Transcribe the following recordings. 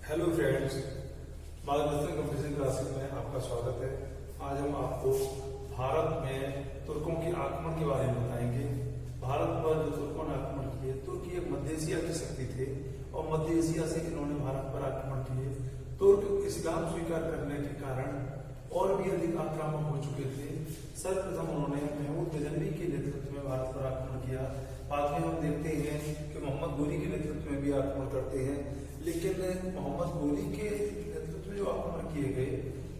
Hello friends, मार्गदर्शन competition classes में आपका स्वागत है। आज हम आपको भारत में तुर्कों के आक्रमण के बारे में बताएंगे। भारत पर जो तुर्कों ने आक्रमण किए, तुर्की एक मध्य एशिया की शक्ति थे और मध्य एशिया से इन्होंने भारत पर आक्रमण किए। तुर्क इस्लाम स्वीकार करने के कारण और भी अधिक आक्रामक हो चुके थे। सर्वप्रथम उन्होंने महमूद गजनवी के नेतृत्व में भारत पर आक्रमण किया। बाद में हम देखते हैं कि मोहम्मद गोरी के नेतृत्व में भी आक्रमण करते हैं, लेकिन मोहम्मद गोरी के नेतृत्व में जो आक्रमण किए गए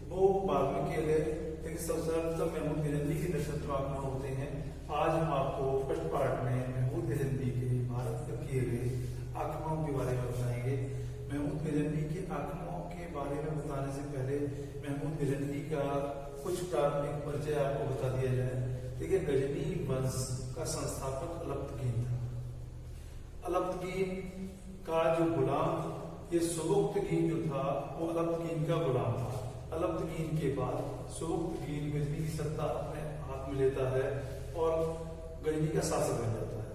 वो बाद में किए गए, लेकिन सर्वप्रथम महमूद गजनवी के नेतृत्व में आक्रमण होते हैं। आज हम आपको फर्स्ट पार्ट में महमूद गजनवी के भारत पर किए गए आक्रमणों के बारे में बताएंगे। महमूद गजनवी के आक्रमणों के बारे में बताने से पहले महमूद गजनवी का कुछ प्रारंभिक परिचय आपको बता दिया जाए। देखिए, गजनी वंश का संस्थापक अलब्तकीन था। अलब्तकीन का जो गुलाम, ये सुबुक्तकीन जो था वो अलब्तकीन का गुलाम था। अलब्तकीन के बाद सुबुक्तकीन गजनी की सत्ता अपने हाथ में लेता है और गजनी का शासक बन जाता है।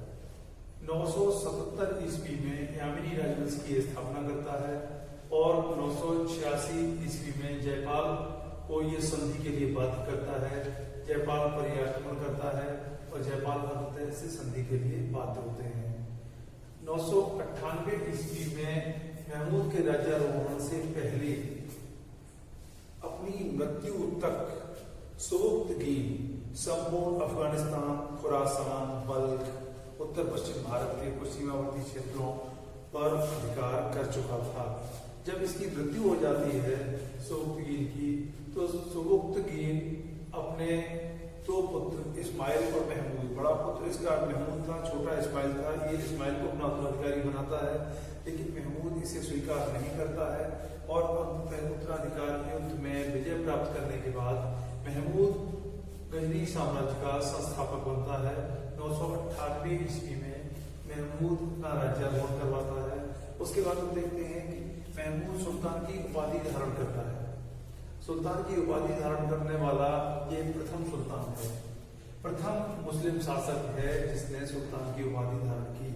977 ईस्वी में यामिनी राजवंश की स्थापना करता है और 986 ईस्वी में जयपाल को ये संधि के लिए बाध्य करता है। जयपाल पर यह आक्रमण करता है और जयपाल अंततः से संधि के लिए बाध्य होते हैं। 998 ईस्वी में महमूद के राज्यारोहण से पहले अपनी मृत्यु तक सुबुक्तकीन संपूर्ण अफगानिस्तान, खुरासान, बल्ख, उत्तर पश्चिम भारत के कुछ सीमावर्ती क्षेत्रों पर अधिकार कर चुका था। जब इसकी मृत्यु हो जाती है सुबुक्तकीन की, तो सुबुक्तकीन अपने दो पुत्र इस्माइल और महमूद, बड़ा पुत्र इसका महमूद था, छोटा इस्माइल था, ये इस्माइल को अपना उत्तराधिकारी बनाता है, लेकिन महमूद इसे स्वीकार नहीं करता है और अंततः उत्तराधिकारी युद्ध में विजय प्राप्त करने के बाद महमूद गजनी साम्राज्य का संस्थापक बनता है। 998 ईस्वी में महमूद अपना राज्यारोहण करवाता है। उसके बाद हम देखते हैं कि महमूद सुल्तान की उपाधि धारण करता है। सुल्तान की उपाधि धारण करने वाला ये प्रथम सुल्तान है, प्रथम मुस्लिम शासक है जिसने सुल्तान की उपाधि धारण की।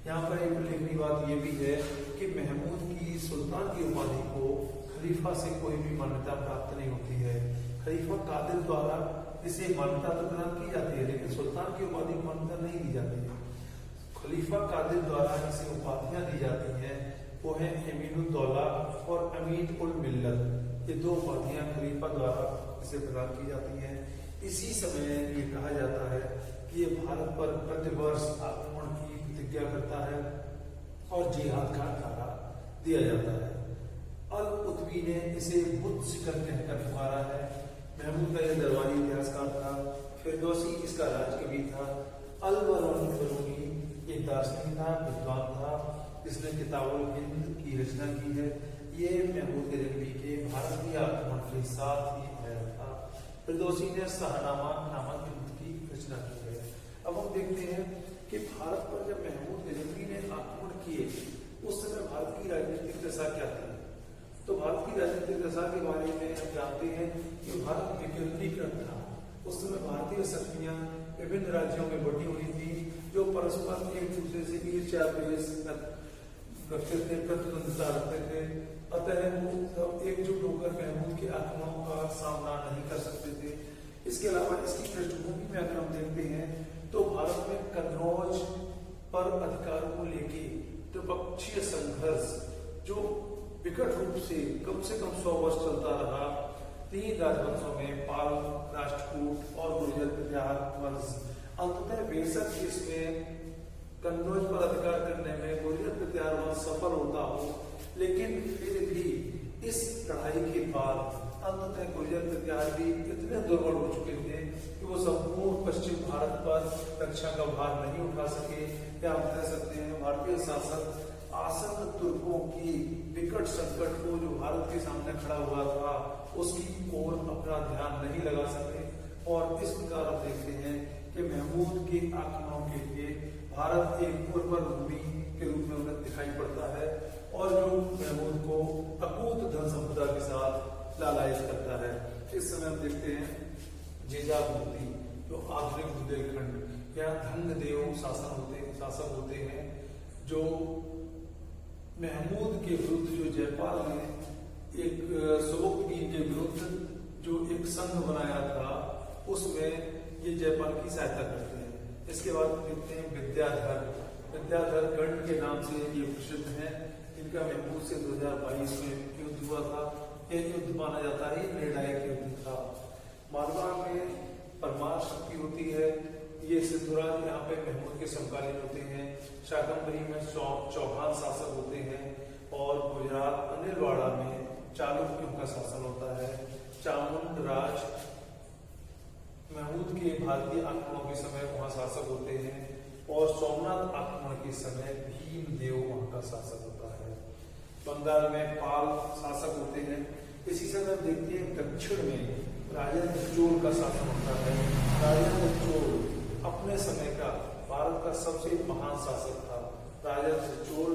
यहाँ पर एक उल्लेखनीय बात यह भी है कि महमूद की सुल्तान की उपाधि को खलीफा से कोई भी मान्यता प्राप्त नहीं होती है। खलीफा कादिर द्वारा इसे मान्यता तो प्रदान की जाती है, लेकिन सुल्तान की उपाधि को मान्यता नहीं दी जाती है। खलीफा कादिर द्वारा इसे उपाधियां दी जाती हैं, वो है अमीनुद्दौला और अमीन उल मिल्लत। ये दो उपाधियां खलीफा द्वारा इसे प्रदान की जाती हैं। इसी समय ये कहा जाता है कि ये भारत पर प्रतिवर्ष आक्रमण की प्रतिज्ञा करता है और जिहाद का नारा दिया जाता है। अल कुतबी ने इसे बुद्ध शिखर कहकर पुकारा है। महमूद का यह दरबारी इतिहासकार था। फिरदौसी इसका राजकवि था। अल बरूनी एक दार्शनिक था, विद्वान था, जिसने किताबुल हिंद की रचना की है। ये महमूद गजनवी के भारतीय आक्रमण के साथ ही आया था। फिरदौसी ने शाहनामा नामक ग्रंथ की रचना की है। अब हम देखते हैं कि भारत पर जब महमूद गजनवी ने आक्रमण किए, उस समय भारत की राजनीतिक दशा क्या थी? तो भारत की राजनीतिक दशा के बारे में हम जानते हैं कि भारत विकेंद्रीकृत था। उस समय भारतीय शक्तियां विभिन्न राज्यों में बटी हुई थी, जो परस्पर एक दूसरे से ईर्ष्या रखते थे, प्रतिद्वंदिता रखते थे। अतः वो सब एकजुट होकर महमूद के आक्रमणों का सामना नहीं कर सकते थे। इसके अलावा इसकी पृष्ठभूमि में अगर हम देखते हैं तो भारत में कन्नौज पर अधिकार को लेके त्रिपक्षीय संघर्ष जो विकट रूप से कम 100 वर्ष चलता रहा। 3 राजवंशों में पाल, राष्ट्रकूट और गुर्जर प्रतिहार वंश। अंततः बेशक इसमें कन्नौज पर अधिकार करने में गुर्जर प्रतिहार वंश सफल होता हो, लेकिन फिर भी इस लड़ाई के बाद अंततः गुर्जर प्रतिहार भी इतने दुर्बल हो चुके थे कि वो संपूर्ण पश्चिम भारत पर रक्षा का भार नहीं उठा सके। या हम कह सकते हैं भारतीय शासक आसन्न तुर्कों की विकट संकट को जो भारत के सामने खड़ा हुआ था उसकी ओर अपना ध्यान नहीं लगा सके। और इस प्रकार हम देखते हैं कि महमूद के आक्रमणों के लिए भारत एक उर्वर भूमि के रूप में उन्हें दिखाई पड़ता है और जो महमूद को अकूत धन संपदा के साथ लालायित करता है। इस समय हम देखते हैं जीजामुती जो आधुनिक बुंदेलखंड या धंगदेव शासक होते हैं, जो महमूद के विरुद्ध जो जयपाल ने एक सबुकदीन के विरुद्ध जो एक संघ बनाया था, उसमें ये जयपाल की सहायता करते हैं। इसके बाद देखते हैं विद्याधर। विद्याधर गढ़ के नाम से ये प्रसिद्ध हैं। इनका महमूद से 2022 में युद्ध हुआ था। एक युद्ध माना जाता है, ये निर्णायक युद्ध था। मारवाड़ में परमार शक्ति होती है। ये सिद्धराज यहाँ पे महमूद के समकालीन होते हैं। शाकंभरी में चौहान शासक होते हैं और गुजरात अनिलवाड़ा में चालुक्यों का शासन होता है। चामुंड राज महमूद के भारतीय आक्रमणों के समय वहाँ शासक होते हैं और सोमनाथ आक्रमण के समय भीमदेव वहाँ का शासक होता है। बंगाल में पाल शासक होते हैं। इसी समय देखते हैं दक्षिण में राजेंद्र चोल का शासन होता है। राजेंद्र चोल अपने समय का भारत का सबसे महान शासक था। राजेंद्र चोल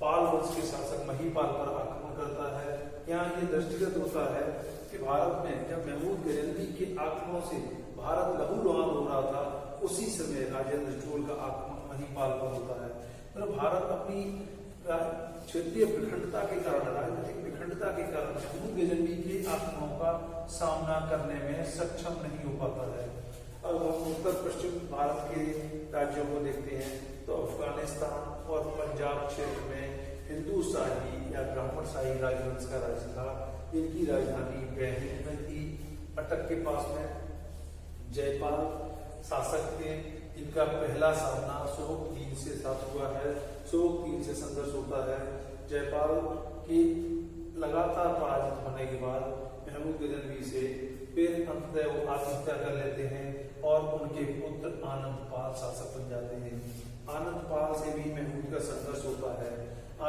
पाल वंश के शासक महीपाल पर आक्रमण करता है। यहाँ ये दृष्टिगत होता है कि भारत में जब महमूद गजनवी के आक्रमणों से भारत लहूलुहान हो रहा था, उसी समय राजेंद्र चोल का आक्रमण महीपाल पर होता है। तो भारत अपनी क्षेत्रीय विखंडता के कारण, राजनीतिक विखंडता के कारण महमूद गजनवी के आक्रमणों का सामना करने में सक्षम नहीं हो पाता है। अब हम उत्तर पश्चिम भारत के राज्यों को देखते हैं तो अफगानिस्तान और पंजाब क्षेत्र में हिंदू शाही या ब्राह्मण शाही राजवंश का राज्य था। इनकी राजधानी बहरीन में थी। अटक के पास में जयपाल शासक थे। इनका पहला सामना सोबुकदीन से साथ हुआ है। सोबुकदीन से संघर्ष होता है। जयपाल की लगातार पराजित होने के बाद महमूद गजनवी से फिर अंततः वो आत्महत्या कर लेते हैं और उनके पुत्र आनंदपाल शासक बन जाते हैं। आनंदपाल से भी महमूद का संघर्ष होता है।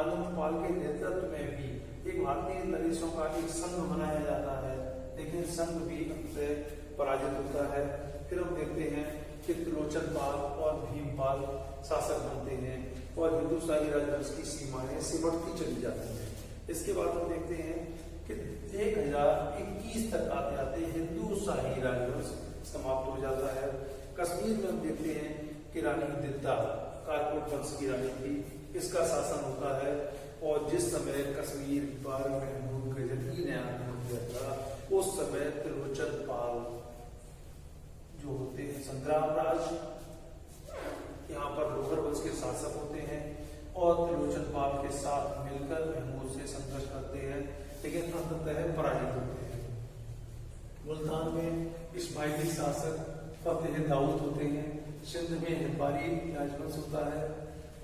आनंदपाल के नेतृत्व में भी एक भारतीय नरेशों का एक संघ बनाया जाता है, लेकिन संघ भी अंततः पराजित होता है। फिर हम देखते हैं कि त्रिलोचन पाल और भीमपाल शासक बनते हैं और हिंदू शाही राजवंश की सीमाएं सिमटती चली जाती हैं। इसके बाद हम देखते हैं कि 1021 तक आते आते हिंदू शाही राजवंश समाप्त हो जाता है। कश्मीर में हम देखते हैं कि रानी दिद्दा कारकोट वंश की रानी थी। इसका शासन होता है और जिस समय कश्मीर पर महमूद गजनवी ने आक्रमण किया था, उस समय त्रिलोचन पाल जो होते हैं संग्राम राज, यहाँ पर लोहर वंश के शासक होते हैं और त्रिलोचन पाल के साथ मिलकर महमूद से संघर्ष करते हैं, लेकिन अंततः पराजित होते हैं। मुल्तान में इस्माइली शासक फतेह दाऊद होते हैं। सिंध में हिब्बारी राजवंश होता है।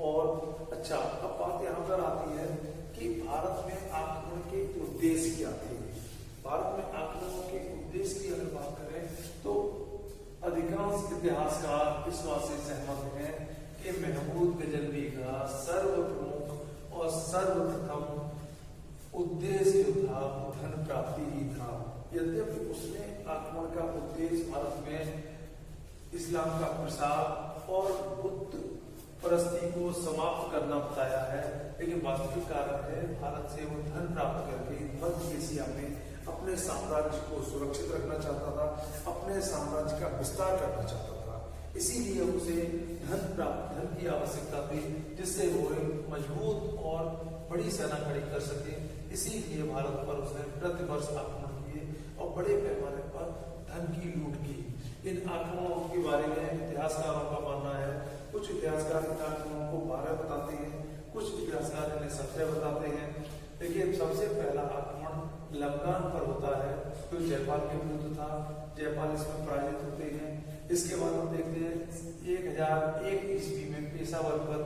और अच्छा, अब बात यहाँ पर आती है कि भारत में आक्रमण के उद्देश्य क्या थे। भारत में आक्रमणों के उद्देश्य की अगर बात करें तो अधिकांश इतिहासकार इस बात से सहमत हैं कि महमूद गजनवी का सर्वप्रमुख और सर्वप्रथम उद्देश्य जो था धन प्राप्ति ही था। यद्यपि उसने आक्रमण का उद्देश्य भारत में इस्लाम का प्रसार और बुद्ध परस्ती को समाप्त करना बताया है, लेकिन वास्तविक कारण है भारत से वो धन प्राप्त करके मध्य एशिया में अपने साम्राज्य को सुरक्षित रखना चाहता था, अपने साम्राज्य का विस्तार करना चाहता था। इसीलिए उसे धन की आवश्यकता थी, जिससे वो एक मजबूत और बड़ी सेना खड़ी कर सके। इसीलिए भारत पर उसने प्रतिवर्ष आक्रमण किए और बड़े पैमाने पर धन की लूट की। इन आक्रमणों के बारे में इतिहासकारों का मानना है, कुछ इतिहासकार इन आक्रमणों को 12 बताते हैं, कुछ इतिहासकार इन्हें 17 बताते हैं। देखिए, सबसे पहला आक्रमण लमगान पर होता है, जो जयपाल के विरुद्ध था। जयपाल इसमें पराजित होते हैं। इसके बाद हम देखते हैं 1001 ईस्वी में पेशावर पर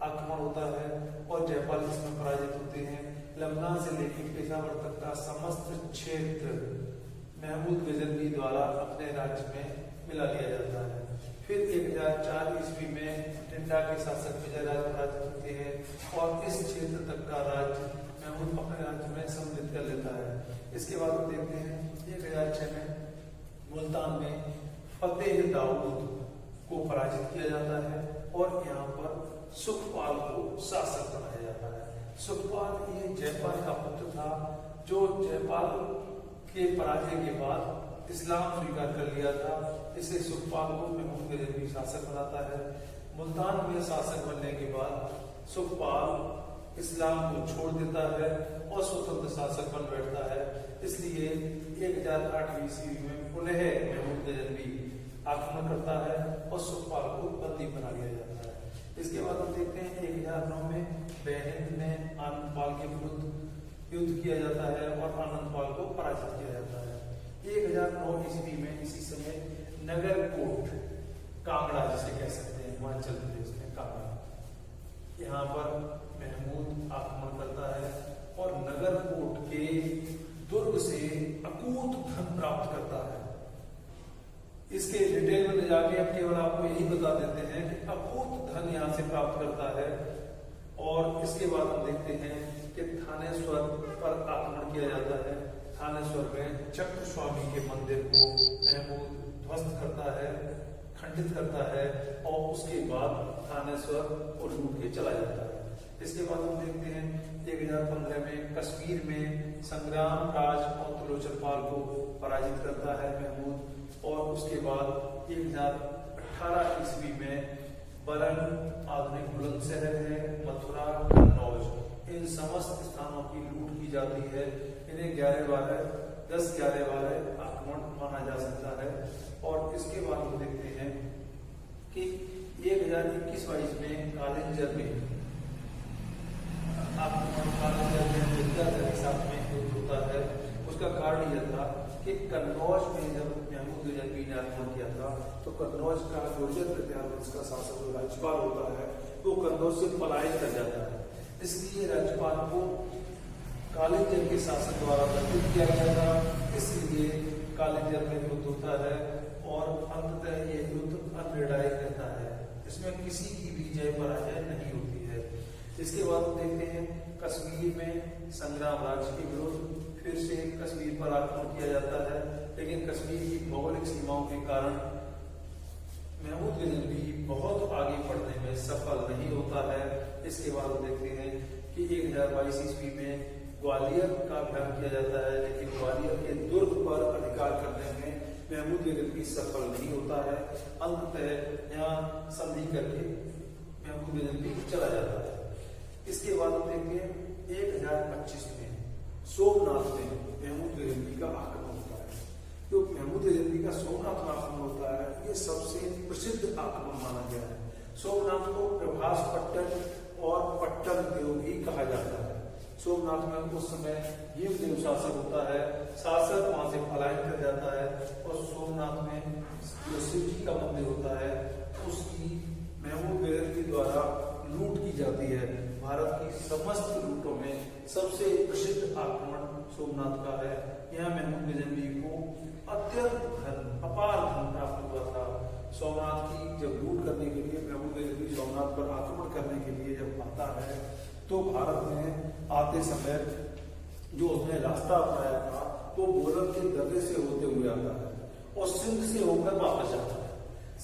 आक्रमण होता है और जयपाल इसमें पराजित होते हैं। लमगान से लेकर पेशावर तक का समस्त क्षेत्र महमूद गजनवी द्वारा अपने राज्य में मिला लिया जाता है। फिर 1004 ईस्वी में टिंडा के शासक विजयराज पराजित होते हैं और इस क्षेत्र तक का राज्य महमूद अपने राज्य में सम्मिलित कर लेता है। इसके बाद हम देखते हैं 1006 में मुल्तान में फतेह दाऊद को पराजित किया जाता है और यहाँ पर सुखपाल को शासक बनाया जाता है। सुखपाल ये जयपाल का पुत्र था, जो जयपाल के पराजय के बाद इस्लाम स्वीकार कर लिया था। इसे सुखपाल को महमूद गजनवी शासक बनाता है। मुल्तान में शासक बनने के बाद सुखपाल इस्लाम को छोड़ देता है और स्वतंत्र शासक बन बैठता है। इसलिए 1008 ईस्वी में पुनः महमूद गजनवी आक्रमण करता है और सुखपाल को बंदी बना लिया जाता है। इसके बाद हम देखते हैं 1009 में बेहिंद में आनंदपाल के विरुद्ध युद्ध किया जाता है और आनंदपाल को पराजित किया जाता है। 1009 ईस्वी में इसी समय नगरकोट कांगड़ा जिसे कह सकते हैं हिमाचल प्रदेश में कांगड़ा, यहाँ पर महमूद आक्रमण करता है और नगरकोट के दुर्ग से अकूत धन प्राप्त करता है। इसके डिटेल में जाके अब केवल आपको यही बता देते हैं कि अकूत धन यहाँ से प्राप्त करता है। और इसके बाद हम देखते हैं कि थानेश्वर पर आक्रमण किया जाता है। थानेश्वर में चक्र स्वामी के मंदिर को महमूद ध्वस्त करता है, खंडित करता है और उसके बाद थानेश्वर को लूट के चला जाता है। इसके बाद हम देखते हैं 1015 में कश्मीर में संग्राम राज और त्रिलोचनपाल को पराजित करता है महमूद। और उसके बाद 1018 ईस्वी में बरन आधुनिक बुलंदशहर है, मथुरा, कन्नौज, इन समस्त स्थानों की लूट की जाती है। इन्हें 10-11-12 आक्रमण माना जा सकता है। और इसके बाद हम देखते हैं कि 1021-22 में कालिंजर में के साथ में युद्ध होता है। उसका कारण यह था कि कन्नौज में जब महमूद गजनवी ने आक्रमण किया था तो कन्नौज का गुर्जर प्रत्यावर्ष का शासक जो राज्यपाल होता है वो कन्नौज से पलायन कर जाता है। इसलिए राज्यपाल को कालिंजर के शासक द्वारा दंडित किया गया था। इसलिए कालिंजर में युद्ध होता है और अंततः ये युद्ध अनिर्णायक रहता है। इसमें किसी की भी जय पराजय नहीं होती है। इसके बाद हम देखते हैं कश्मीर में संग्राम राज के विरुद्ध फिर से कश्मीर पर आक्रमण किया जाता है, लेकिन कश्मीर की भौगोलिक सीमाओं के कारण महमूद गजनवी बहुत आगे बढ़ने में सफल नहीं होता है। इसके बाद हम देखते हैं कि 1022 ईस्वी में ग्वालियर का अभियान किया जाता है, लेकिन ग्वालियर के दुर्ग पर अधिकार करने में महमूद गजनवी सफल नहीं होता है। अंततः यहाँ संधि करके महमूद गजनवी चला जाता है। इसके बाद हम देखते हैं 1025 में सोमनाथ में महमूद गजनवी का आक्रमण होता है। जो महमूद गजनवी का सोमनाथ में आक्रमण होता है ये सबसे प्रसिद्ध आक्रमण माना गया है। सोमनाथ को प्रभास पट्टन और पट्टन देव भी कहा जाता है। सोमनाथ में उस समय देव शासक होता है, शासक वहां से पलायन कर जाता है और सोमनाथ में जो शिव जी का मंदिर होता है उसकी महमूद गजनवी द्वारा लूट की जाती है। भारत की समस्त लूटों में सबसे प्रसिद्ध आक्रमण सोमनाथ का है। यहाँ महमूद गजनवी को अत्यंत धन, अपार धन प्राप्त हुआ था। सोमनाथ की जब लूट करने के लिए महमूद गजनवी सोमनाथ पर आक्रमण करने के लिए जब आता है तो भारत में आते समय जो उसने रास्ता अपनाया था तो बोलन के दर्रे से होते हुए आता है और सिंध से होकर वापस जाता है।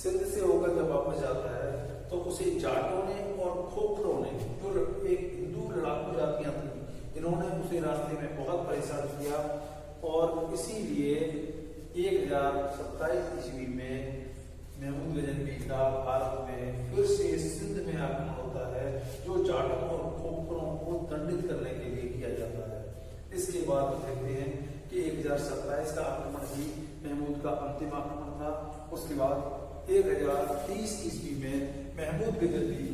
सिंध से होकर जब वापस जाता है तो उसे जाटों ने और खोखरों ने, जो एक हिंदू लड़ाकू जातियां थी, इन्होंने उसे रास्ते में बहुत परेशान किया और इसीलिए 1027 ईस्वी में महमूद गजनवी का भारत में फिर से सिंध में आक्रमण होता है, जो जाटों और खोखरों को दंडित करने के लिए किया जाता है। इसके बाद हम देखते हैं कि 1027 का आक्रमण ही महमूद का अंतिम आक्रमण था। उसके बाद 1030 ईस्वी में महमूद गजनवी